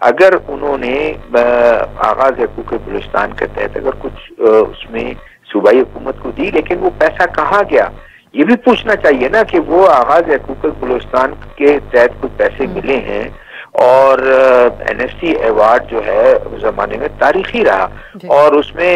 اگر انہوں نے آغاز حقوق بلوچستان کے تحت اگر کچھ اس میں صوبائی حکومت کو دی، لیکن وہ پیسہ کہاں گیا یہ بھی پوچھنا چاہیے نا، کہ وہ آغاز حقوق بلوچستان کے تحت کچھ پیسے ملے ہیں اور این ایف سی ایوارڈ جو ہے اس زمانے میں تاریخی رہا اور اس میں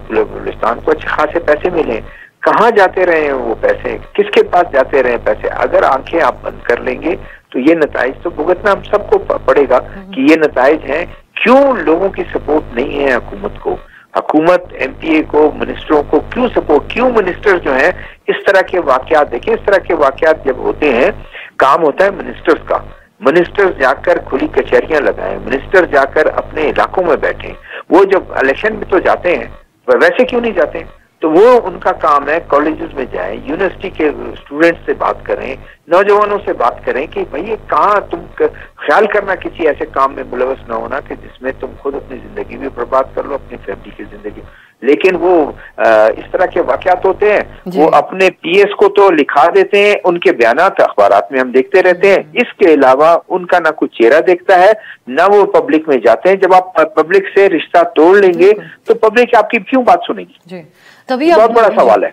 بلوچستان کو اچھے خاصے پیسے ملے، کہاں جاتے رہے ہیں وہ پیسے، کس کے پاس جاتے رہے پیسے؟ اگر آنکھیں آپ بند کر لیں گے تو یہ نتائج تو بھگتنا ہم سب کو پڑے گا کہ یہ نتائج ہیں۔ کیوں لوگوں کی سپورٹ نہیں ہے حکومت کو، حکومت ایم پی اے کو، منسٹروں کو کیوں سپورٹ، کیوں منسٹر جو ہیں اس طرح کے واقعات دیکھیں، اس طرح کے واقعات جب ہوتے ہیں کام ہوتا ہے منسٹرز کا، منسٹر جا کر کھلی کچہریاں لگائیں، منسٹر جا کر اپنے علاقوں میں بیٹھیں، وہ جب الیکشن میں تو جاتے ہیں ویسے کیوں نہیں جاتے؟ تو وہ ان کا کام ہے، کالجز میں جائیں، یونیورسٹی کے اسٹوڈنٹس سے بات کریں، نوجوانوں سے بات کریں کہ بھئی کہاں تم خیال کرنا کسی ایسے کام میں ملوث نہ ہونا کہ جس میں تم خود اپنی زندگی بھی برباد کر لو، اپنی فیملی کی زندگی۔ لیکن وہ اس طرح کے واقعات ہوتے ہیں، وہ اپنے پی ایس کو تو لکھا دیتے ہیں، ان کے بیانات اخبارات میں ہم دیکھتے رہتے ہیں، اس کے علاوہ ان کا نہ کوئی چہرہ دیکھتا ہے نہ وہ پبلک میں جاتے ہیں۔ جب آپ پبلک سے رشتہ توڑ لیں گے تو پبلک آپ کی کیوں بات سنے گی؟ تبھی بہت بڑا سوال ہے۔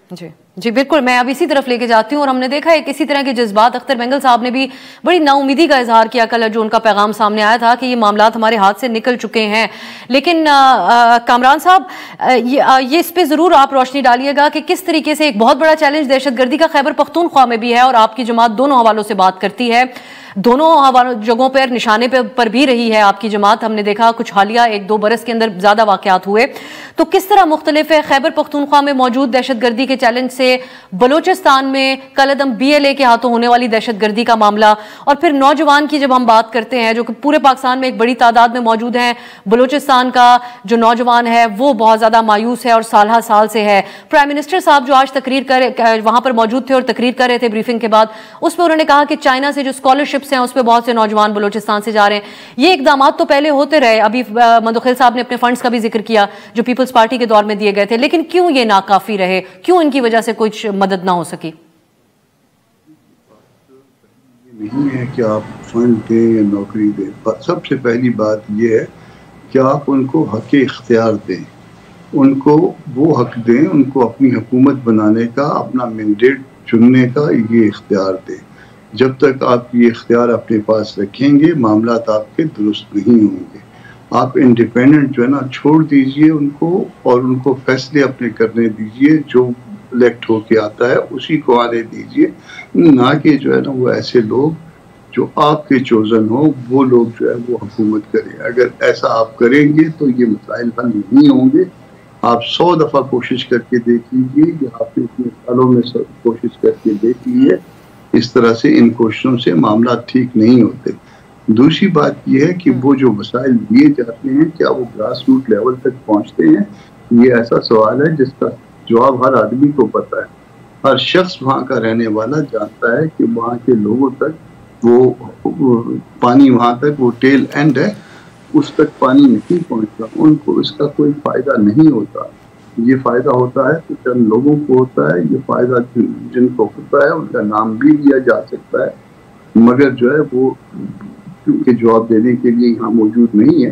جی بالکل، میں اب اسی طرف لے کے جاتی ہوں، اور ہم نے دیکھا ہے کہ اسی طرح کے جذبات اختر مینگل صاحب نے بھی بڑی نا امیدی کا اظہار کیا کل، جو ان کا پیغام سامنے آیا تھا کہ یہ معاملات ہمارے ہاتھ سے نکل چکے ہیں۔ لیکن کامران صاحب یہ اس پہ ضرور آپ روشنی ڈالیے گا کہ کس طریقے سے ایک بہت بڑا چیلنج دہشت گردی کا خیبر پختونخوا میں بھی ہے، اور آپ کی جماعت دونوں حوالوں سے بات کرتی ہے، دونوں جگہوں پر نشانے پر بھی رہی ہے آپ کی جماعت۔ ہم نے دیکھا کچھ حالیہ 1-2 برس کے اندر زیادہ واقعات ہوئے، تو کس طرح مختلف ہے خیبر پختونخوا میں موجود دہشت گردی کے چیلنج سے بلوچستان میں کل عدم بی ایل اے کے ہاتھوں ہونے والی دہشت گردی کا معاملہ، اور پھر نوجوان کی جب ہم بات کرتے ہیں جو کہ پورے پاکستان میں ایک بڑی تعداد میں موجود ہیں، بلوچستان کا جو نوجوان ہے وہ بہت زیادہ مایوس ہے اور سالہ سال سے ہے۔ پرائم منسٹر صاحب جو آج وہاں پر موجود تھے اور تقریر کر رہے تھے بریفنگ کے بعد، اس میں انہوں نے کہا کہ چائنا سے جو اسکالرشپ ہیں اس پہ بہت سے نوجوان بلوچستان سے جا رہے ہیں۔ یہ اقدامات تو پہلے ہوتے رہے، ابھی مندوخیل صاحب نے اپنے فنڈز کا بھی ذکر کیا جو پیپلز پارٹی کے دور میں دیے گئے تھے، لیکن کیوں یہ ناکافی رہے؟ کیوں ان کی وجہ سے کچھ مدد نہ ہو سکی؟ نہیں ہے کہ آپ فنڈ دیں یا نوکری دیں، سب سے پہلی بات یہ ہے کہ آپ ان کو حق اختیار دیں، ان کو وہ حق دیں، ان کو اپنی حکومت بنانے کا، اپنا مینڈیٹ چننے کا یہ اختیار دیں۔ جب تک آپ یہ اختیار اپنے پاس رکھیں گے معاملات آپ کے درست نہیں ہوں گے۔ آپ انڈیپینڈنٹ جو ہے نا چھوڑ دیجئے ان کو، اور ان کو فیصلے اپنے کرنے دیجئے، جو الیکٹ ہو کے آتا ہے اسی کو آنے دیجئے، نہ کہ جو ہے نا وہ ایسے لوگ جو آپ کے چوزن ہو وہ لوگ جو ہے وہ حکومت کریں۔ اگر ایسا آپ کریں گے تو یہ مسائل حل نہیں ہوں گے۔ آپ 100 دفعہ کوشش کر کے دیکھ لیجیے، یا آپ نے اتنے سالوں میں کوشش کر کے دیکھ لیے، اس طرح سے ان کوششوں سے معاملات ٹھیک نہیں ہوتے۔ دوسری بات یہ ہے کہ وہ جو مسائل دیے جاتے ہیں کیا وہ گراس روٹ لیول تک پہنچتے ہیں؟ یہ ایسا سوال ہے جس کا جواب ہر آدمی کو پتہ ہے۔ ہر شخص وہاں کا رہنے والا جانتا ہے کہ وہاں کے لوگوں تک وہ پانی، وہاں تک وہ ٹیل اینڈ ہے، اس تک پانی نہیں پہنچتا، ان کو اس کا کوئی فائدہ نہیں ہوتا۔ یہ فائدہ ہوتا ہے تو چند لوگوں کو ہوتا ہے، یہ فائدہ جن کو ہوتا ہے ان کا نام بھی لیا جا سکتا ہے، مگر جو ہے وہ کیونکہ جواب دینے کے لیے یہاں موجود نہیں ہے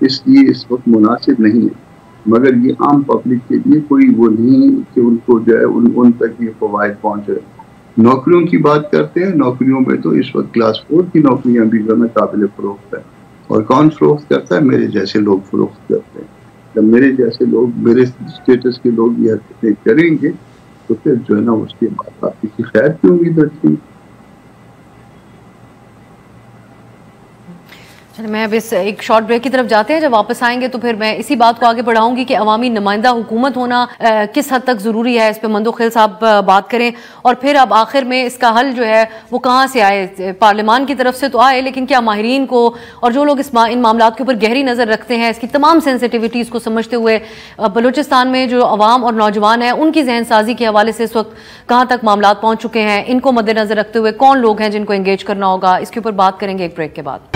اس لیے اس وقت مناسب نہیں ہے۔ مگر یہ عام پبلک کے لیے کوئی وہ نہیں کہ ان کو جو ہے ان تک یہ فوائد پہنچ رہے۔ نوکریوں کی بات کرتے ہیں، نوکریوں میں تو اس وقت کلاس 4 کی نوکریاں بھی جو ہے قابل فروخت ہے، اور کون فروخت کرتا ہے؟ میرے جیسے لوگ فروخت کرتے ہیں۔ جب میرے جیسے لوگ، میرے اسٹیٹس کے لوگ یہ حرکتیں کریں گے تو پھر جو ہے نا اس کے بعد آپ کسی خیر کی امید رکھیں۔ میں اب اس ایک شارٹ بریک کی طرف جاتے ہیں، جب واپس آئیں گے تو پھر میں اسی بات کو آگے بڑھاؤں گی کہ عوامی نمائندہ حکومت ہونا کس حد تک ضروری ہے، اس پہ مندوخیل صاحب بات کریں، اور پھر اب آخر میں اس کا حل جو ہے وہ کہاں سے آئے؟ پارلیمان کی طرف سے تو آئے، لیکن کیا ماہرین کو اور جو لوگ ان معاملات کے اوپر گہری نظر رکھتے ہیں، اس کی تمام سینسٹیوٹیز کو سمجھتے ہوئے بلوچستان میں جو عوام اور نوجوان ہیں ان کی ذہن سازی کے حوالے سے اس وقت کہاں تک معاملات پہنچ چکے ہیں، ان کو مد نظر رکھتے ہوئے کون لوگ ہیں جن کو انگیج کرنا ہوگا، اس کے اوپر بات کریں گے ایک بریک کے بعد۔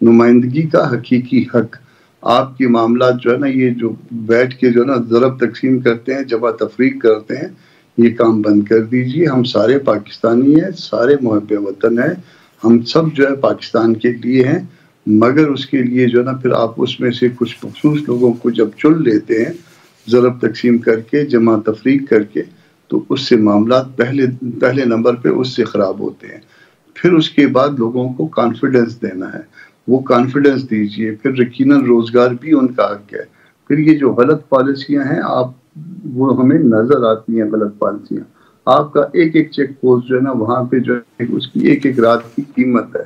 نمائندگی کا حقیقی حق. آپ کے معاملات جو ہے نا یہ جو بیٹھ کے جو ہے نا ضرب تقسیم کرتے ہیں, جمع تفریق کرتے ہیں, یہ کام بند کر دیجیے. ہم سارے پاکستانی ہیں, سارے محب وطن ہیں, ہم سب جو ہے پاکستان کے لیے ہیں, مگر اس کے لیے جو ہے نا پھر آپ اس میں سے کچھ مخصوص لوگوں کو جب چن لیتے ہیں ضرب تقسیم کر کے, جمع تفریق کر کے, تو اس سے معاملات پہلے نمبر پہ اس سے خراب ہوتے ہیں. پھر اس کے بعد لوگوں کو کانفیڈنس دینا ہے, وہ کانفیڈنس دیجئے. پھر یقیناً روزگار بھی ان کا حق ہے. پھر یہ جو غلط پالیسیاں ہیں آپ وہ ہمیں نظر آتی ہیں, غلط پالیسیاں. آپ کا ایک ایک چیک پوسٹ جو ہے نا وہاں پہ جو ہے اس کی ایک ایک رات کی قیمت ہے.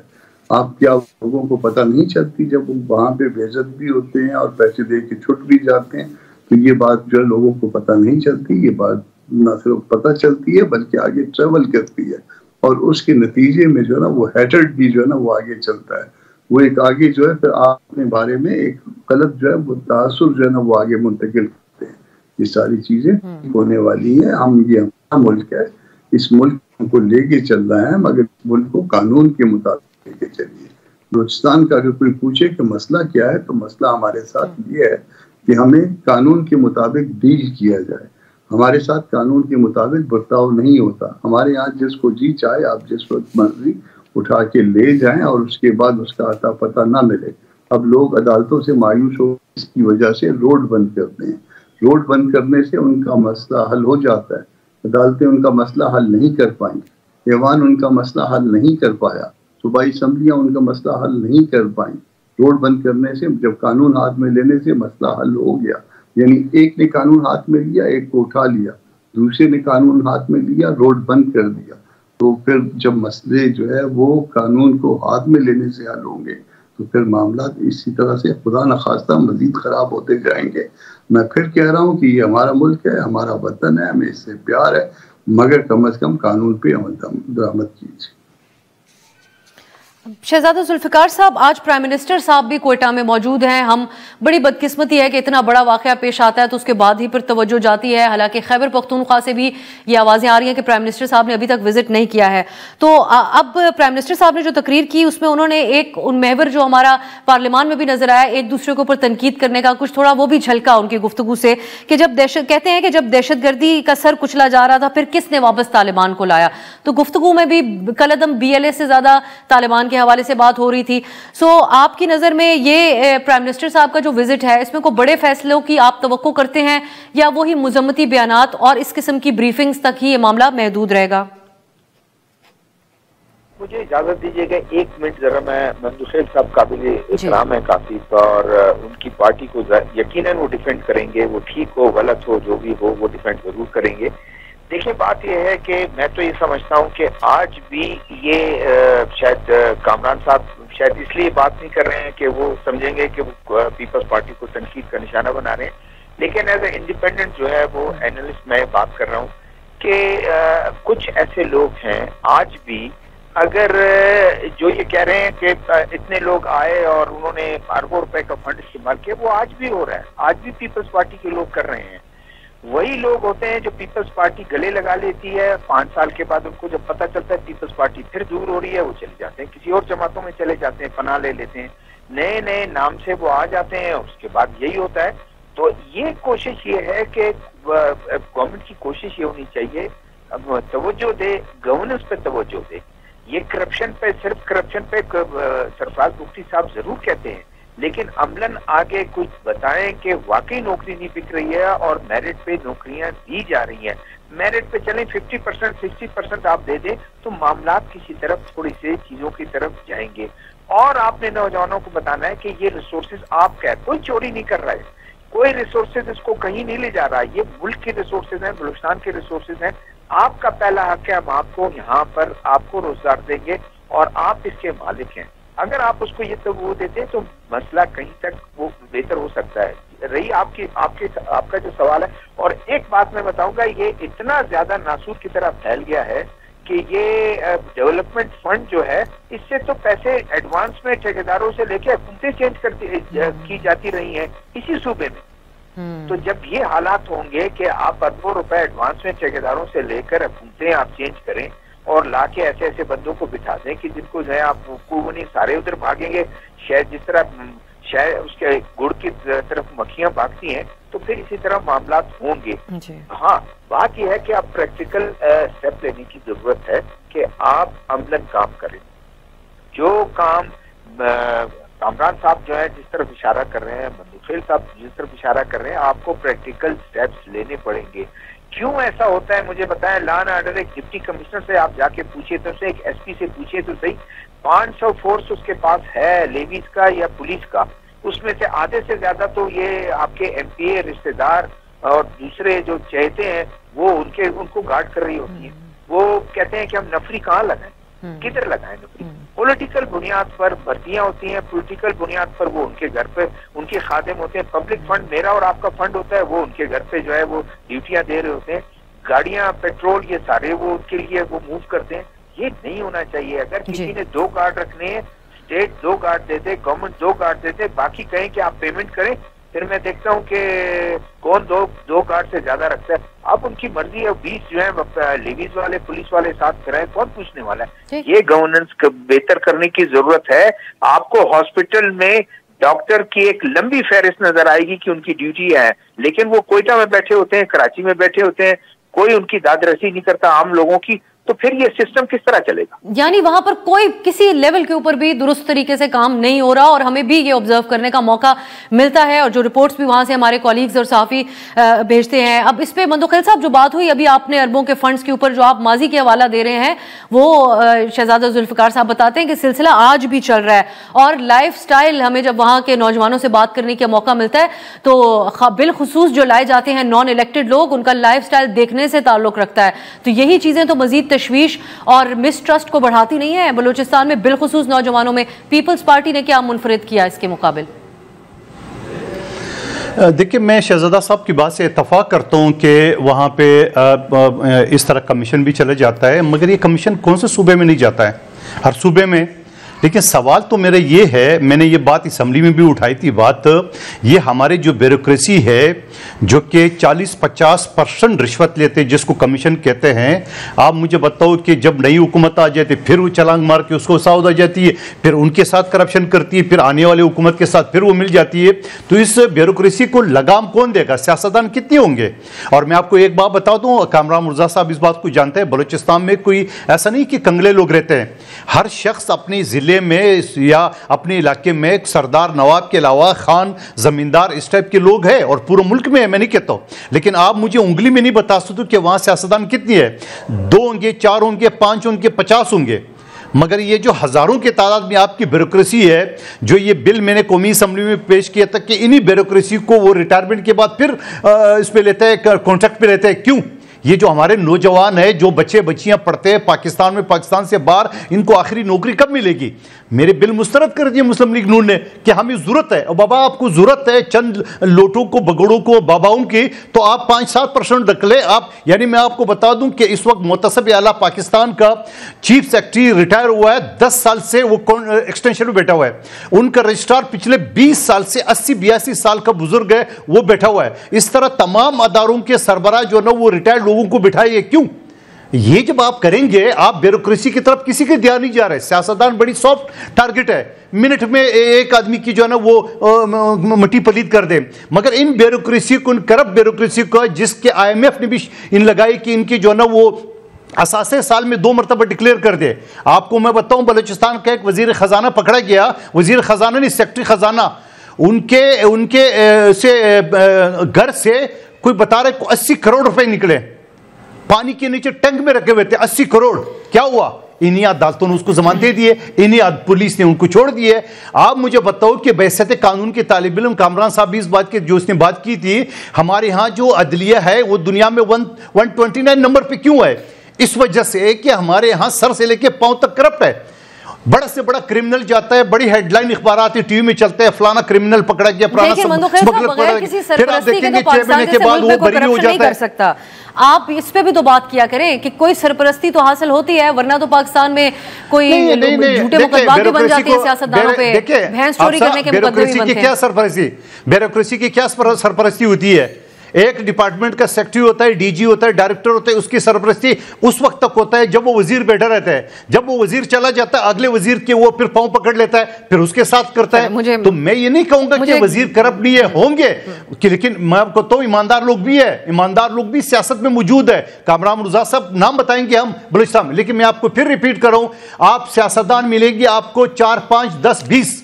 آپ کیا لوگوں کو پتہ نہیں چلتی جب وہ وہاں پہ بے عزت بھی ہوتے ہیں اور پیسے دے کے چھٹ بھی جاتے ہیں, تو یہ بات جو ہے لوگوں کو پتہ نہیں چلتی. یہ بات نہ صرف پتہ چلتی ہے بلکہ آگے ٹریول کرتی ہے, اور اس کے نتیجے میں جو ہے نا وہ ہیٹرڈ بھی جو ہے نا وہ آگے چلتا ہے. وہ ایک آگے جو ہے پھر آپ اپنے بارے میں ایک غلط جو ہے وہ تاثر جو ہے نا وہ آگے منتقل کرتے ہیں. یہ ساری چیزیں ہونے والی ہیں. یہ ہمارا ملک ہے, اس ملک کو لے کے چل رہا ہے, مگر ملک کو قانون کے مطابق لے کے چلیے. بلوچستان کا اگر کوئی پوچھے کہ مسئلہ کیا ہے, تو مسئلہ ہمارے ساتھ یہ ہے کہ ہمیں قانون کے مطابق ڈیل کیا جائے. ہمارے ساتھ قانون کے مطابق برتاؤ نہیں ہوتا. ہمارے یہاں جس کو جی چاہے آپ جس وقت مرضی اٹھا کے لے جائیں اور اس کے بعد اس کا عطا پتہ نہ ملے. اب لوگ عدالتوں سے مایوس ہو, اس کی وجہ سے روڈ بند کرتے ہیں. روڈ بند کرنے سے ان کا مسئلہ حل ہو جاتا ہے. عدالتیں ان کا مسئلہ حل نہیں کر پائیں, ایوان ان کا مسئلہ حل نہیں کر پایا, صوبائی اسمبلیاں ان کا مسئلہ حل نہیں کر پائیں. روڈ بند کرنے سے, جب قانون ہاتھ میں لینے سے مسئلہ حل ہو گیا. یعنی ایک نے قانون ہاتھ میں لیا, ایک کو اٹھا لیا, دوسرے نے قانون ہاتھ میں لیا, روڈ بند کر دیا. تو پھر جب مسئلے جو ہے وہ قانون کو ہاتھ میں لینے سے حل ہوں گے, تو پھر معاملات اسی طرح سے خدا نخواستہ مزید خراب ہوتے جائیں گے. میں پھر کہہ رہا ہوں کہ یہ ہمارا ملک ہے, ہمارا وطن ہے, ہمیں اس سے پیار ہے, مگر کم از کم قانون پہ عمل درآمد کیجیے. شہزادہ ذوالفقار صاحب, آج پرائم منسٹر صاحب بھی کوئٹہ میں موجود ہیں. ہم بڑی بدقسمتی ہے کہ اتنا بڑا واقعہ پیش آتا ہے تو اس کے بعد ہی پھر توجہ جاتی ہے. حالانکہ خیبر پختونخوا سے بھی یہ آوازیں آ رہی ہیں کہ پرائم منسٹر صاحب نے ابھی تک وزٹ نہیں کیا ہے. تو اب پرائم منسٹر صاحب نے جو تقریر کی اس میں انہوں نے ایک ان محور جو ہمارا پارلیمان میں بھی نظر آیا, ایک دوسرے کے اوپر تنقید کرنے کا کچھ تھوڑا وہ بھی جھلکا ان کی گفتگو سے, کہ جب کہتے ہیں کہ جب دہشت گردی کا سر کچلا جا رہا تھا پھر کس نے واپس طالبان کو لایا. تو گفتگو میں بھی کلعدم بی ایل اے سے زیادہ طالبان کے حوالے سے بات ہو رہی تھی. سو آپ کی نظر میں یہ پرائم منسٹر صاحب کا جو وزٹ ہے اس میں کوئی بڑے فیصلوں کی آپ توقع کرتے ہیں, یا وہی مذمتی بیانات اور اس قسم کی بریفنگز تک ہی یہ معاملہ محدود رہے گا؟ مجھے اجازت دیجیے گا 1 منٹ ذرا. میں ممدوح صاحب قابل احترام ہے کافی, اور ان کی پارٹی کو یقیناً وہ ڈیفینڈ کریں گے, وہ ٹھیک ہو غلط ہو جو بھی ہو وہ ڈیفینڈ ضرور کریں گے. دیکھیں بات یہ ہے کہ میں تو یہ سمجھتا ہوں کہ آج بھی یہ شاید کامران صاحب شاید اس لیے بات نہیں کر رہے ہیں کہ وہ سمجھیں گے کہ وہ پیپلز پارٹی کو تنقید کا نشانہ بنا رہے ہیں, لیکن ایز اے انڈیپینڈنٹ جو ہے وہ اینالسٹ میں بات کر رہا ہوں کہ کچھ ایسے لوگ ہیں آج بھی اگر جو یہ کہہ رہے ہیں کہ اتنے لوگ آئے اور انہوں نے اربوں روپے کا فنڈ استعمال کیا, وہ آج بھی ہو رہا ہے, آج بھی پیپلز پارٹی کے لوگ کر رہے ہیں. وہی لوگ ہوتے ہیں جو پیپلز پارٹی گلے لگا لیتی ہے, 5 سال کے بعد ان کو جب پتہ چلتا ہے پیپلز پارٹی پھر دور ہو رہی ہے, وہ چلے جاتے ہیں کسی اور جماعتوں میں چلے جاتے ہیں, پناہ لے لیتے ہیں, نئے نئے نام سے وہ آ جاتے ہیں. اس کے بعد یہی ہوتا ہے. تو یہ کوشش یہ ہے کہ گورنمنٹ کی کوشش یہ ہونی چاہیے توجہ دے, گورننس پہ توجہ دے. یہ کرپشن پہ, صرف کرپشن پہ سرفراز مفتی صاحب ضرور کہتے ہیں, لیکن عملاً آگے کچھ بتائیں کہ واقعی نوکری نہیں بک رہی ہے اور میرٹ پہ نوکریاں دی جا رہی ہیں. میرٹ پہ چلیں 50% 60% آپ دے دیں تو معاملات کسی طرف تھوڑی سی چیزوں کی طرف جائیں گے. اور آپ نے نوجوانوں کو بتانا ہے کہ یہ ریسورسز آپ کا ہے, کوئی چوری نہیں کر رہا ہے, کوئی ریسورسز اس کو کہیں نہیں لے جا رہا. یہ ملک کے ریسورسز ہیں, بلوچستان کے ریسورسز ہیں. آپ کا پہلا حق ہے, ہم آپ کو یہاں پر آپ کو روزگار دیں گے اور آپ اس کے مالک ہیں. اگر آپ اس کو یہ تو وہ دیتے تو مسئلہ کہیں تک وہ بہتر ہو سکتا ہے. رہی آپ کا جو سوال ہے, اور ایک بات میں بتاؤں گا, یہ اتنا زیادہ ناسور کی طرح پھیل گیا ہے کہ یہ ڈیولپمنٹ فنڈ جو ہے اس سے تو پیسے ایڈوانس میں ٹھیکیداروں سے لے کے حکومتیں چینج کی جاتی رہی ہیں اسی صوبے میں. تو جب یہ حالات ہوں گے کہ آپ اربوں روپے ایڈوانس میں ٹھیکیداروں سے لے کر حکومتیں آپ چینج کریں اور لا کے ایسے ایسے بندوں کو بٹھا دیں کہ جن کو جو ہے آپ کو وہ نہیں سارے ادھر بھاگیں گے، شاید جس طرح شاید اس کے گڑ کی طرف مکھیاں بھاگتی ہیں تو پھر اسی طرح معاملات ہوں گے. ہاں بات یہ ہے کہ آپ پریکٹیکل اسٹیپ لینے کی ضرورت ہے کہ آپ عملاً کام کریں. جو کام کامران صاحب جو ہے جس طرف اشارہ کر رہے ہیں، مندوخیل صاحب جس طرف اشارہ کر رہے ہیں، آپ کو پریکٹیکل سٹیپس لینے پڑیں گے. کیوں ایسا ہوتا ہے مجھے بتائیں. لا اینڈ آرڈر ایک ڈپٹی کمشنر سے آپ جا کے پوچھیے تو ایک ایس پی سے پوچھیے تو صحیح، 500 فورس اس کے پاس ہے لیویز کا یا پولیس کا، اس میں سے آدھے سے زیادہ تو یہ آپ کے ایم پی اے رشتے دار اور دوسرے جو چہتے ہیں وہ ان کو گارڈ کر رہی ہوتی ہیں. وہ کہتے ہیں کہ ہم نفری کہاں لگائیں، کدھر لگائیں نفری. پولیٹیکل بنیاد پر بھرتیاں ہوتی ہیں، پولیٹیکل بنیاد پر وہ ان کے گھر پہ ان کے خادم ہوتے ہیں. پبلک فنڈ میرا اور آپ کا فنڈ ہوتا ہے، وہ ان کے گھر پہ جو ہے وہ ڈیوٹیاں دے رہے ہوتے ہیں. گاڑیاں پیٹرول یہ سارے وہ ان کے لیے وہ موو کرتے ہیں. یہ نہیں ہونا چاہیے. اگر کسی نے 2 گارڈ رکھنے ہیں، اسٹیٹ 2 گارڈ دے دے، گورنمنٹ 2 گارڈ دے دے، باقی کہیں کہ آپ پیمنٹ کریں. پھر میں دیکھتا ہوں کہ کون 2 گارڈ سے زیادہ رکھتا ہے. اب ان کی مرضی ہے. 20 جو ہے لیویز والے پولیس والے ساتھ کرائیں، کون پوچھنے والا ہے. یہ گورننس بہتر کرنے کی ضرورت ہے. آپ کو ہاسپٹل میں ڈاکٹر کی ایک لمبی فہرست نظر آئے گی کہ ان کی ڈیوٹی ہے، لیکن وہ کوئٹہ میں بیٹھے ہوتے ہیں، کراچی میں بیٹھے ہوتے ہیں، کوئی ان کی داد رسی نہیں کرتا عام لوگوں کی. تو پھر یہ سسٹم کس طرح چلے گا؟ یعنی وہاں پر کوئی کسی لیول کے اوپر بھی درست طریقے سے کام نہیں ہو رہا، اور ہمیں بھی یہ آبزرو کرنے کا موقع ملتا ہے، اور جو رپورٹس بھی وہاں سے ہمارے کولیگز اور صحافی بھیجتے ہیں. اب اس پہ مندوخیل صاحب جو بات ہوئی ابھی آپ نے اربوں کے فنڈز کے اوپر جو آپ ماضی کے حوالہ دے رہے ہیں، وہ شہزادہ ذوالفقار صاحب بتاتے ہیں کہ سلسلہ آج بھی چل رہا ہے. اور لائف سٹائل ہمیں جب وہاں کے نوجوانوں سے بات کرنے کا موقع ملتا ہے تو بالخصوص جو لائے جاتے ہیں نان الیکٹڈ لوگ، ان کا لائف سٹائل دیکھنے سے تعلق رکھتا ہے. تو یہی چیزیں تو مزید تشویش اور مسٹرسٹ کو بڑھاتی نہیں ہے بلوچستان میں، بالخصوص نوجوانوں میں. پیپلز پارٹی نے کیا منفرد کیا اس کے مقابل؟ دیکھیں، میں شہزادہ صاحب کی بات سے اتفاق کرتا ہوں کہ وہاں پہ اس طرح کمیشن بھی چلے جاتا ہے، مگر یہ کمیشن کون سے صوبے میں نہیں جاتا ہے؟ ہر صوبے میں. لیکن سوال تو میرا یہ ہے، میں نے یہ بات اسمبلی میں بھی اٹھائی تھی بات، یہ ہمارے جو بیوروکریسی ہے جو کہ 40-50% رشوت لیتے جس کو کمیشن کہتے ہیں. آپ مجھے بتاؤ کہ جب نئی حکومت آ جاتی پھر وہ چلانگ مار کے اس کو ساؤد آ جاتی ہے، پھر ان کے ساتھ کرپشن کرتی ہے، پھر آنے والے حکومت کے ساتھ پھر وہ مل جاتی ہے. تو اس بیوروکریسی کو لگام کون دے گا؟ سیاستدان کتنے ہوں گے؟ اور میں آپ کو ایک بات بتا دوں، کامران مرزا صاحب اس بات کو جانتے ہیں، بلوچستان میں کوئی ایسا نہیں کہ کنگلے لوگ رہتے ہیں. ہر شخص اپنی ضلع میں یا اپنے علاقے میں سردار نواب کے علاوہ خان زمیندار اس ٹائپ کے لوگ ہیں، اور پورے ملک میں میں نہیں کہتا ہوں. لیکن آپ مجھے انگلی میں نہیں بتا سکتے کہ وہاں سیاستدان کتنی ہے. 2 ہوں گے، 4 ہوں گے، 5 ہوں گے، 50 ہوں گے. مگر یہ جو ہزاروں کی تعداد میں آپ کی بیوروکریسی ہے، جو یہ بل میں نے قومی اسمبلی میں پیش کیا تھا کہ انہی بیوروکریسی کو وہ ریٹائرمنٹ کے بعد پھر اس پہ لیتے ہیں، کانٹریکٹ پہ لیتے ہیں. کیوں؟ یہ جو ہمارے نوجوان ہیں، جو بچے بچیاں پڑھتے ہیں پاکستان میں، پاکستان سے باہر، ان کو آخری نوکری کب ملے گی؟ میرے بل مسترد کر دیے مسلم لیگ نون نے کہ ہمیں ضرورت ہے. اور بابا آپ کو ضرورت ہے چند لوٹوں کو، بگڑوں کو، باباؤں کی، تو آپ 5-7% رکھ لیں آپ. یعنی میں آپ کو بتا دوں کہ اس وقت محتسب اعلیٰ پاکستان کا چیف سیکرٹری ریٹائر ہوا ہے، 10 سال سے وہ ایکسٹینشن میں بیٹھا ہوا ہے. ان کا رجسٹرار پچھلے 20 سال سے 80-82 سال کا بزرگ ہے، وہ بیٹھا ہوا ہے. اس طرح تمام اداروں کے سربراہ جو نا وہ ریٹائرڈ لوگوں کو بٹھائیے. کیوں؟ یہ جب آپ کریں گے، آپ بیوروکریسی کی طرف کسی کے دھیان نہیں جا رہے. سیاستدان بڑی سافٹ ٹارگٹ ہے، منٹ میں ایک آدمی کی جو ہے نا وہ مٹی پلید کر دیں. مگر ان بیوروکریسی کو، ان کرپٹ بیوروکریسی کو، جس کے IMF نے بھی ان لگائی کہ ان کی جو ہے نا وہ اساسے سال میں 2 مرتبہ ڈکلیئر کر دے. آپ کو میں بتاؤں، بلوچستان کا ایک وزیر خزانہ پکڑا گیا، وزیر خزانہ نہیں، سیکرٹری خزانہ، ان کے گھر سے کوئی بتا رہے 80 کروڑ روپے نکلے، پانی کے نیچے ٹینک میں رکھے ہوئے تھے. 80 کروڑ. کیا ہوا؟ انہی عدالتوں نے اس کو ضمانت دے دیے، انہی پولیس نے ان کو چھوڑ دیے. آپ مجھے بتاؤ کہ بحثیت قانون کے طالب علم کامران صاحب بھی اس بات کے جو اس نے بات کی تھی، ہمارے ہاں جو عدلیہ ہے وہ دنیا میں 129 نمبر پہ کیوں ہے؟ اس وجہ سے کہ ہمارے ہاں سر سے لے کے پاؤں تک کرپٹ ہے. بڑا سے بڑا کرمنل جاتا ہے، بڑی ہیڈ لائن اخبارات ٹی وی میں چلتے ہیں، فلانا کرمنل پکڑا گیا، فلانا سمگلر پکڑا گیا، پھر آپ دیکھیں گے 6 مہینے کے بعد وہ بری ہو جاتا ہے. آپ اس پہ بھی تو بات کیا کریں کہ کوئی سرپرستی تو حاصل ہوتی ہے، ورنہ تو پاکستان میں کوئی جھوٹے مقدمات بھی بن جاتے ہیں سیاستدانوں پہ، بہن چوری کرنے کے مقدمے بھی بنتے ہیں. بیوروکریسی کی کیا سرپرستی ہوتی ہے ایک ڈپارٹمنٹ کا سیکٹری ہوتا ہے, ڈی جی ہوتا ہے, ڈائریکٹر ہوتا ہے, اس کی سرپرستی اس وقت تک ہوتا ہے جب وہ وزیر بیٹھا رہتا ہے. جب وہ وزیر چلا جاتا ہے اگلے وزیر کے وہ پھر پاؤں پکڑ لیتا ہے, پھر اس کے ساتھ کرتا ہے. تو میں یہ نہیں کہوں گا کہ وزیر کرپٹ نہیں ہے, ہوں گے, لیکن میں آپ کو تو ایماندار لوگ بھی ہے, ایماندار لوگ بھی سیاست میں موجود ہے. کامران مرزا صاحب نام بتائیں گے ہم بلوچستان میں, لیکن میں آپ کو پھر ریپیٹ کر رہا ہوں, آپ سیاستدان ملیں گے آپ کو 4 5 10 20,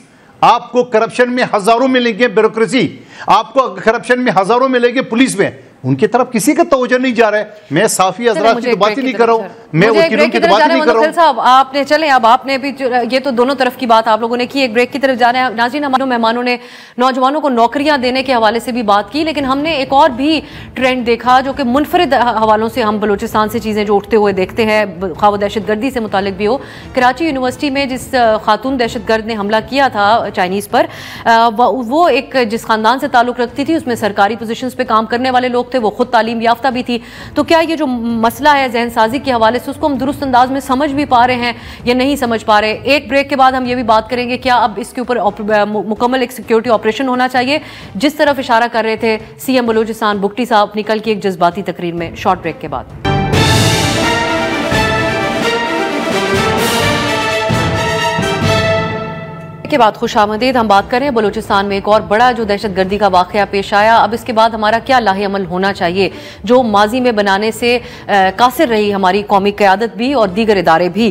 آپ کو کرپشن میں ہزاروں ملیں گے, بیوروکریسی آپ کو کرپشن میں ہزاروں ملیں گے, پولیس میں ان کی طرف کسی کا توجہ نہیں جا رہا ہے. میں صافی حضرات کی بات ہی نہیں کر رہا ہوں, میں وکیلوں کی بات نہیں کر رہا ہوں. صاحب آپ نے چلیں, اب آپ نے بھی یہ تو دونوں طرف کی بات آپ لوگوں نے کی, ایک بریک کی طرف جانا ہے. ناظرین, ہمارے مہمانوں نے نوجوانوں کو نوکریاں دینے کے حوالے سے بھی بات کی, لیکن ہم نے ایک اور بھی ٹرینڈ دیکھا جو کہ منفرد حوالوں سے ہم بلوچستان سے چیزیں جو اٹھتے ہوئے دیکھتے ہیں, خواہ وہ دہشت گردی سے متعلق بھی ہو. کراچی یونیورسٹی میں جس خاتون دہشت گرد نے حملہ کیا تھا چائنیز پر, وہ ایک جس خاندان سے تعلق رکھتی تھی, اس میں سرکاری پوزیشنز پہ کام کرنے والے لوگ تھے, وہ خود تعلیم یافتہ بھی تھی. تو کیا یہ جو مسئلہ ہے ذہن سازی کے حوالے سے, اس کو ہم درست انداز میں سمجھ بھی پا رہے ہیں یا نہیں سمجھ پا رہے؟ ایک بریک کے بعد ہم یہ بھی بات کریں گے کیا اب اس کے اوپر مکمل ایک سیکیورٹی آپریشن ہونا چاہیے, جس طرف اشارہ کر رہے تھے سی ایم بلوچستان بگٹی صاحب اپنی کل کی ایک جذباتی تقریر میں. شارٹ بریک کے بعد کے بعد خوش آمدید. ہم بات کریں بلوچستان میں ایک اور بڑا جو دہشت گردی کا واقعہ پیش آیا. اب اس کے بعد ہمارا کیا لاہ عمل ہونا چاہیے, جو ماضی میں بنانے سے قاصر رہی ہماری قومی قیادت بھی اور دیگر ادارے بھی.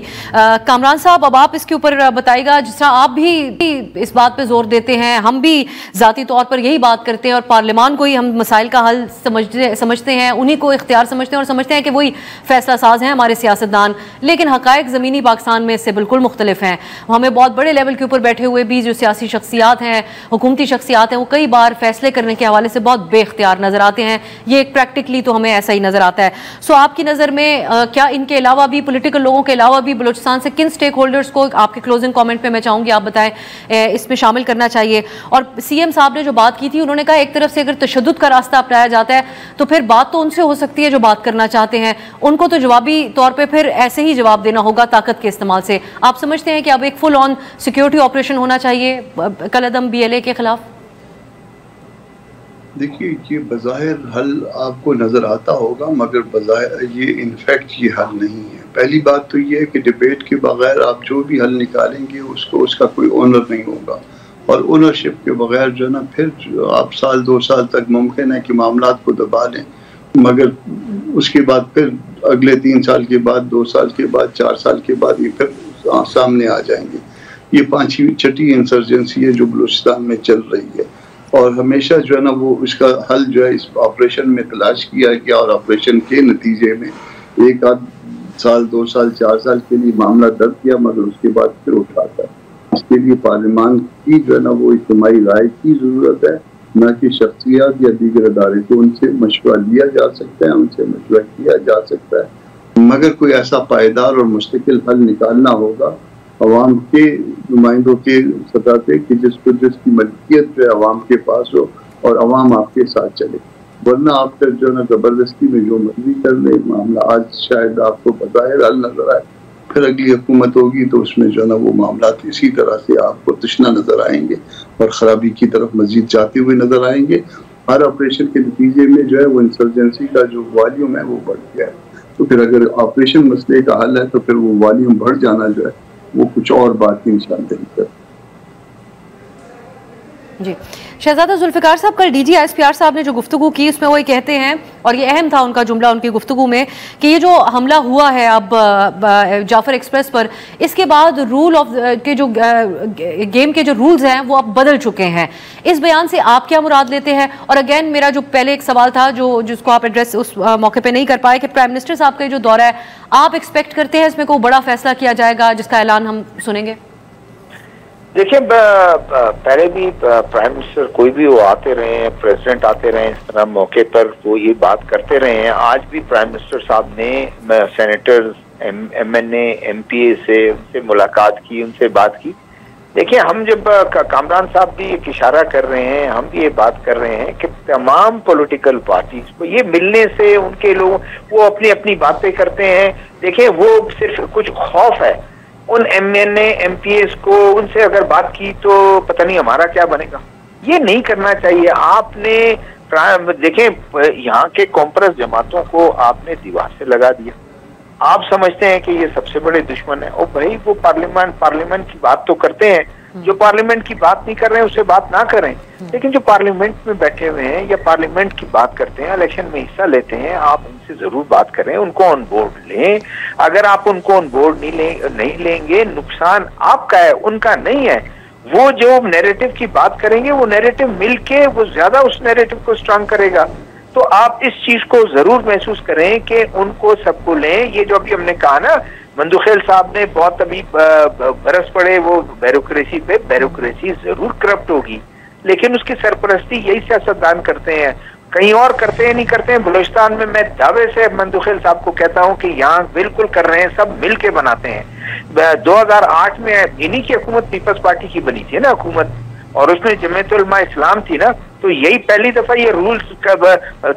کامران صاحب, اب آپ اس کے اوپر بتائے گا, جس طرح آپ بھی اس بات پہ زور دیتے ہیں, ہم بھی ذاتی طور پر یہی بات کرتے ہیں اور پارلیمان کو ہی ہم مسائل کا حل سمجھتے ہیں, انہی کو اختیار سمجھتے ہیں اور سمجھتے ہیں کہ وہی فیصلہ ساز ہیں ہمارے سیاستدان, لیکن حقائق زمینی پاکستان میں اس سے بالکل مختلف ہیں. ہمیں بہت بڑے لیول کے اوپر بیٹھے ہوئے بھی جو سیاسی شخصیات ہیں, حکومتی شخصیات ہیں, وہ کئی بار فیصلے کرنے کے حوالے سے بہت بے اختیار نظر آتے ہیں. یہ ایک پریکٹیکلی تو ہمیں ایسا ہی نظر آتا ہے. سو آپ کی نظر میں کیا ان کے علاوہ بھی, پولیٹیکل لوگوں کے علاوہ بھی بلوچستان سے کن سٹیک ہولڈرز کو, آپ کے کلوزنگ کامنٹ پہ میں چاہوں گی آپ بتائیں, اس میں شامل کرنا چاہیے؟ اور سی ایم صاحب نے جو بات کی تھی, انہوں نے کہا ایک طرف سے اگر تشدد کا راستہ اپنایا جاتا ہے تو پھر بات تو ان سے ہو سکتی ہے جو بات کرنا چاہتے ہیں, ان کو تو جوابی طور پہ پھر ایسے ہی جواب دینا ہوگا طاقت کے استعمال سے. آپ سمجھتے ہیں کہ اب ایک فل آن سیکیورٹی آپریشن ہونا چاہیے کل عدم بی ایل اے کے خلاف؟ دیکھیے, یہ بظاہر حل آپ کو نظر آتا ہوگا, مگر بظاہر یہ انفیکٹ یہ حل نہیں ہے. پہلی بات تو یہ ہے کہ ڈیبیٹ کے بغیر آپ جو بھی حل نکالیں گے اس کا کوئی اونر نہیں ہوگا, اور اونرشپ کے بغیر جو ہے نا پھر آپ 1-2 سال تک ممکن ہے کہ معاملات کو دبا لیں, مگر اس کے بعد پھر اگلے 3 سال کے بعد, 2 سال کے بعد, 4 سال کے بعد یہ پھر سامنے آ جائیں گے. یہ 5ویں 6ٹھی انسرجنسی ہے جو بلوچستان میں چل رہی ہے, اور ہمیشہ جو ہے نا وہ اس کا حل جو ہے اس آپریشن میں تلاش کیا گیا, اور آپریشن کے نتیجے میں 1 آدھ سال, 2 سال, 4 سال کے لیے معاملہ درج کیا, مگر اس کے بعد پھر اٹھاتا ہے. اس کے لیے پارلیمان کی جو ہے نا وہ اجتماعی رائے کی ضرورت ہے, نہ کہ شخصیات یا دیگر ادارے. تو ان سے مشورہ لیا جا سکتا ہے, ان سے مشورہ کیا جا سکتا ہے, مگر کوئی ایسا پائیدار اور مستقل حل نکالنا ہوگا عوام کے نمائندوں کے سطح پہ کہ جس کی ملکیت جو ہے عوام کے پاس ہو اور عوام آپ کے ساتھ چلے. ورنہ آپ پھر جو ہے نا زبردستی میں جو مرضی کر لیں معاملہ, آج شاید آپ کو بظاہر حل نظر آئے, پھر اگلی حکومت ہوگی تو اس میں جو ہے نا وہ معاملات اسی طرح سے آپ کو تشنا نظر آئیں گے اور خرابی کی طرف مزید جاتے ہوئے نظر آئیں گے. ہر آپریشن کے نتیجے میں جو ہے وہ انسرجنسی کا جو والیوم ہے وہ بڑھ گیا ہے. تو پھر اگر آپریشن مسئلے کا حل ہے تو پھر وہ والیوم بڑھ جانا جو ہے وہ کچھ اور بات کی نشاندہی کرتا ہے. جی شہزادہ ذوالفقار صاحب, کل D G S P R صاحب نے جو گفتگو کی اس میں وہ یہ کہتے ہیں, اور یہ اہم تھا ان کا جملہ ان کی گفتگو میں, کہ یہ جو حملہ ہوا ہے اب جعفر ایکسپریس پر, اس کے بعد رول آف کے جو گیم کے جو رولز ہیں وہ اب بدل چکے ہیں. اس بیان سے آپ کیا مراد لیتے ہیں؟ اور اگین میرا جو پہلے ایک سوال تھا جس کو آپ ایڈریس اس موقع پہ نہیں کر پائے, کہ پرائم منسٹر صاحب کا جو دورہ ہے, آپ ایکسپیکٹ کرتے ہیں اس میں کوئی بڑا فیصلہ کیا جائے گا جس کا اعلان ہم سنیں گے؟ دیکھیں, پہلے بھی پرائم منسٹر کوئی بھی وہ آتے رہے ہیں, پریزیڈنٹ آتے رہے ہیں, اس طرح موقع پر وہ یہ بات کرتے رہے ہیں. آج بھی پرائم منسٹر صاحب نے سینیٹرز, ایم این اے, ایم پی اے سے ان سے ملاقات کی, ان سے بات کی. دیکھیں, ہم جب کامران صاحب بھی ایک اشارہ کر رہے ہیں, ہم بھی یہ بات کر رہے ہیں کہ تمام پولیٹیکل پارٹیز کو یہ ملنے سے ان کے لوگ وہ اپنی اپنی باتیں کرتے ہیں. دیکھیں, وہ صرف کچھ خوف ہے ان ایم این اے, ایم پی ایس کو, ان سے اگر بات کی تو پتہ نہیں ہمارا کیا بنے گا. یہ نہیں کرنا چاہیے. آپ نے دیکھیں یہاں کے کمپرس جماعتوں کو آپ نے دیوار سے لگا دیا. آپ سمجھتے ہیں کہ یہ سب سے بڑے دشمن ہیں، اور بھائی وہ پارلیمنٹ کی بات تو کرتے ہیں. جو پارلیمنٹ کی بات نہیں کر رہے ہیں اسے بات نہ کریں، لیکن جو پارلیمنٹ میں بیٹھے ہوئے ہیں یا پارلیمنٹ کی بات کرتے ہیں، الیکشن میں حصہ لیتے ہیں، آپ ان سے ضرور بات کریں، ان کو آن بورڈ لیں. اگر آپ ان کو آن بورڈ نہیں لیں گے، نقصان آپ کا ہے، ان کا نہیں ہے. وہ جو نیریٹو کی بات کریں گے، وہ نیریٹو مل کے وہ زیادہ اس نیریٹو کو اسٹرانگ کرے گا. تو آپ اس چیز کو ضرور محسوس کریں کہ ان کو سب کو لیں. یہ جو ابھی ہم نے کہا نا، مندوخیل صاحب نے بہت ابھی برس پڑے وہ بیوروکریسی پہ. بیوروکریسی ضرور کرپٹ ہوگی، لیکن اس کی سرپرستی یہی سیاستدان کرتے ہیں، کہیں اور کرتے ہیں نہیں کرتے ہیں. بلوچستان میں میں دعوے سے مندوخیل صاحب کو کہتا ہوں کہ یہاں بالکل کر رہے ہیں، سب مل کے بناتے ہیں. 2008 میں انہی کی حکومت پیپلز پارٹی کی بنی تھی نا حکومت، اور اس میں جمعیت علماء اسلام تھی نا. تو یہی پہلی دفعہ یہ رولز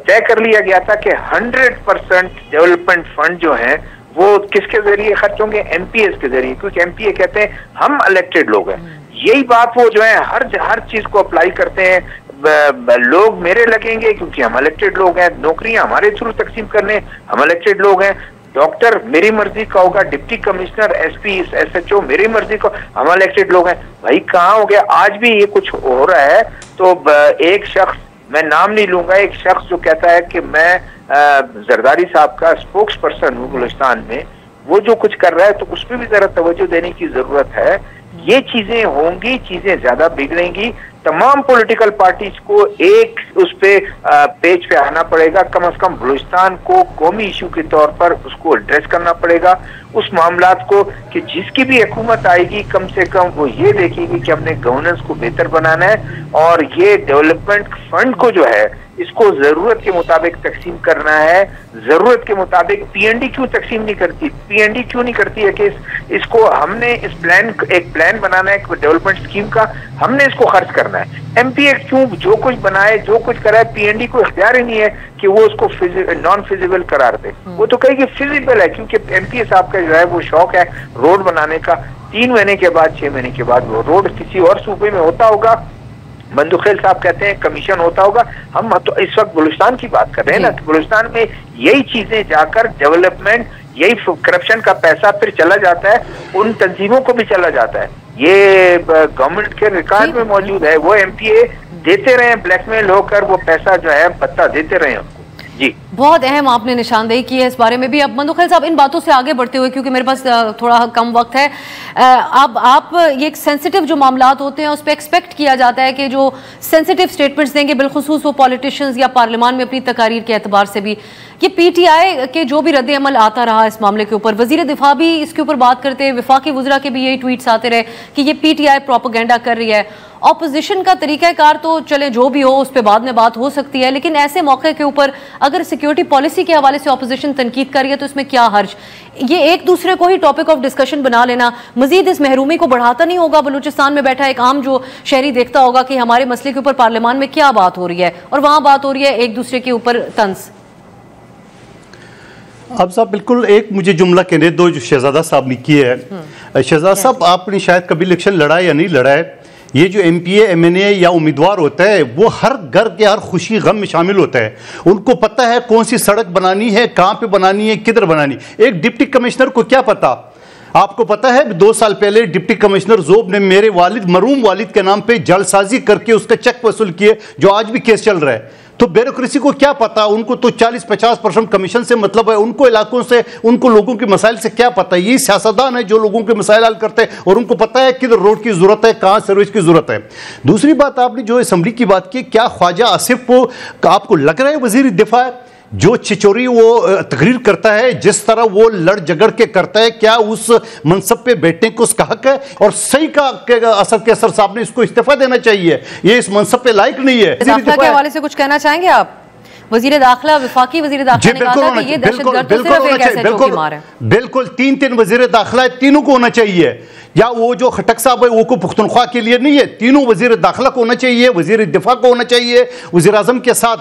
طے کر لیا گیا تھا کہ 100% ڈیولپمنٹ فنڈ جو ہیں وہ کس کے ذریعے خرچ ہوں گے؟ ایم پی ایس کے ذریعے، کیونکہ ایم پی اے کہتے ہیں ہم الیکٹڈ لوگ ہیں. یہی بات وہ جو ہے ہر چیز کو اپلائی کرتے ہیں. لوگ میرے لگیں گے کیونکہ ہم الیکٹڈ لوگ ہیں، نوکریاں ہمارے تھرو تقسیم کرنے ہم الیکٹڈ لوگ ہیں. ڈاکٹر میری مرضی کا ہوگا، deputy commissioner, S P, S H O میری مرضی کا، ہم الیکٹڈ لوگ ہیں. بھائی کہاں ہو گیا؟ آج بھی یہ کچھ ہو رہا ہے. تو ایک شخص، میں نام نہیں لوں گا، ایک شخص جو کہتا ہے کہ میں زرداری صاحب کا اسپوکس پرسن ہوں بلوچستان میں، وہ جو کچھ کر رہا ہے تو اس پہ بھی ذرا توجہ دینے کی ضرورت ہے. یہ چیزیں ہوں گی، چیزیں زیادہ بگڑیں گی. تمام پولیٹیکل پارٹیز کو ایک اس پہ پیج پہ آنا پڑے گا. کم از کم بلوچستان کو قومی ایشو کے طور پر اس کو ایڈریس کرنا پڑے گا. اس معاملات کو کہ جس کی بھی حکومت آئے گی کم سے کم وہ یہ دیکھے گی کہ ہم نے گورننس کو بہتر بنانا ہے، اور یہ ڈیولپمنٹ فنڈ کو جو ہے اس کو ضرورت کے مطابق تقسیم کرنا ہے. ضرورت کے مطابق پی این ڈی کیوں تقسیم نہیں کرتی؟ پی این ڈی کیوں نہیں کرتی ہے کہ اس کو ہم نے ایک پلان بنانا ہے ڈیولپمنٹ اسکیم کا، ہم نے اس کو خرچ کرنا ہے. ایم پی اے کیوں جو کچھ بنائے جو کچھ کرائے، پی این ڈی کو اختیار ہی نہیں ہے کہ وہ اس کو نان فیزیبل قرار دے. وہ تو کہے کہ فیزیبل ہے، کیونکہ ایم پی اے صاحب کا جو ہے وہ شوق ہے روڈ بنانے کا. 3 مہینے کے بعد 6 مہینے کے بعد وہ روڈ کسی اور صوبے میں ہوتا ہوگا. مندوخیل صاحب کہتے ہیں کمیشن ہوتا ہوگا. ہم تو اس وقت بلوچستان کی بات کر رہے ہیں نا. بلوچستان میں یہی چیزیں جا کر ڈیولپمنٹ، یہی کرپشن کا پیسہ پھر چلا جاتا ہے، ان تنظیموں کو بھی چلا جاتا ہے. یہ گورنمنٹ کے ریکارڈ میں موجود ہے. وہ ایم پی اے دیتے رہے ہیں، بلیک میل ہو کر وہ پیسہ جو ہے پتہ دیتے رہے ہیں. جی بہت اہم آپ نے نشاندہی کی ہے اس بارے میں بھی. اب مندوخیل صاحب ان باتوں سے آگے بڑھتے ہوئے، کیونکہ میرے پاس تھوڑا کم وقت ہے، اب آپ یہ ایک سینسٹیو جو معاملات ہوتے ہیں اس پہ ایکسپیکٹ کیا جاتا ہے کہ جو سینسٹیو سٹیٹمنٹس دیں گے، بالخصوص وہ پولیٹیشنز یا پارلیمان میں اپنی تقاریر کے اعتبار سے بھی، یہ پی ٹی آئی کے جو بھی رد عمل آتا رہا اس معاملے کے اوپر، وزیر دفاع بھی اس کے اوپر بات کرتے ہیں، وفاقی وزراء کے بھی یہی ٹویٹس آتے رہے کہ یہ پی ٹی آئی پروپیگنڈا کر رہی ہے. اپوزیشن کا طریقہ کار تو چلیں جو بھی ہو اس پہ بعد میں بات ہو سکتی ہے، لیکن ایسے موقع کے اوپر اگر سیکیورٹی پالیسی کے حوالے سے اپوزیشن تنقید کر رہی ہے تو اس میں کیا حرج؟ یہ ایک دوسرے کو ہی ٹاپک آف ڈسکشن بنا لینا مزید اس محرومی کو بڑھاتا نہیں ہوگا؟ بلوچستان میں بیٹھا ایک عام جو شہری دیکھتا ہوگا کہ ہمارے مسئلے کے اوپر پارلیمان میں کیا بات ہو رہی ہے، اور وہاں بات ہو رہی ہے ایک دوسرے کے اوپر طنز. اب صاحب بالکل ایک مجھے جملہ کہنے دو جو شہزادہ صاحب نے کیے ہے. شہزادہ صاحب آپ نے شاید کبھی الیکشن لڑا یا نہیں لڑا ہے. یہ جو ایم پی اے، ایم این اے یا امیدوار ہوتا ہے وہ ہر گھر کے ہر خوشی غم میں شامل ہوتا ہے. ان کو پتہ ہے کون سی سڑک بنانی ہے، کہاں پہ بنانی ہے، کدھر بنانی. ایک ڈپٹی کمشنر کو کیا پتا؟ آپ کو پتا ہے 2 سال پہلے ڈپٹی کمشنر زوب نے میرے مرحوم والد کے نام پہ جعل سازی کر کے اس کا چیک وصول کیے، جو آج بھی کیس چل رہا ہے. تو بیوروکریسی کو کیا پتا؟ ان کو تو 40-50% کمیشن سے مطلب ہے. ان کو علاقوں سے، ان کو لوگوں کے مسائل سے کیا پتا؟ یہ سیاستدان ہے جو لوگوں کے مسائل حل کرتے ہیں، اور ان کو پتا ہے کدھر روڈ کی ضرورت ہے، کہاں سروس کی ضرورت ہے. دوسری بات آپ نے جو اسمبلی کی بات کی، کیا خواجہ آصف کو آپ کو لگ رہا ہے وزیر دفاع جو چچوری وہ تقریر کرتا ہے، جس طرح وہ لڑ جگڑ کے کرتا ہے، کیا اس منصب پہ بیٹھنے کو اس کا حق ہے؟ اور صحیح کا اسد کیسر صاحب نے اس کو استعفیٰ دینا چاہیے. یہ اس منصب پہ لائق نہیں ہے. داخلہ کے حوالے سے کچھ کہنا چاہیں گے آپ؟ وزیر داخلہ، وفاقی وزیر داخلہ نے کہا تھا کہ یہ دہشت گرد تو صرف ایک ایسے جو کی مار ہے. بالکل 3 وزیر داخلہ ہے، تینوں کو ہونا چاہیے. یا وہ جو خٹک صاحب ہے وہ کو پختونخوا کے لیے نہیں ہے، تینوں وزیر داخلہ کو ہونا چاہیے، وزیر دفاع کو ہونا چاہیے، وزیر اعظم کے ساتھ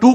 2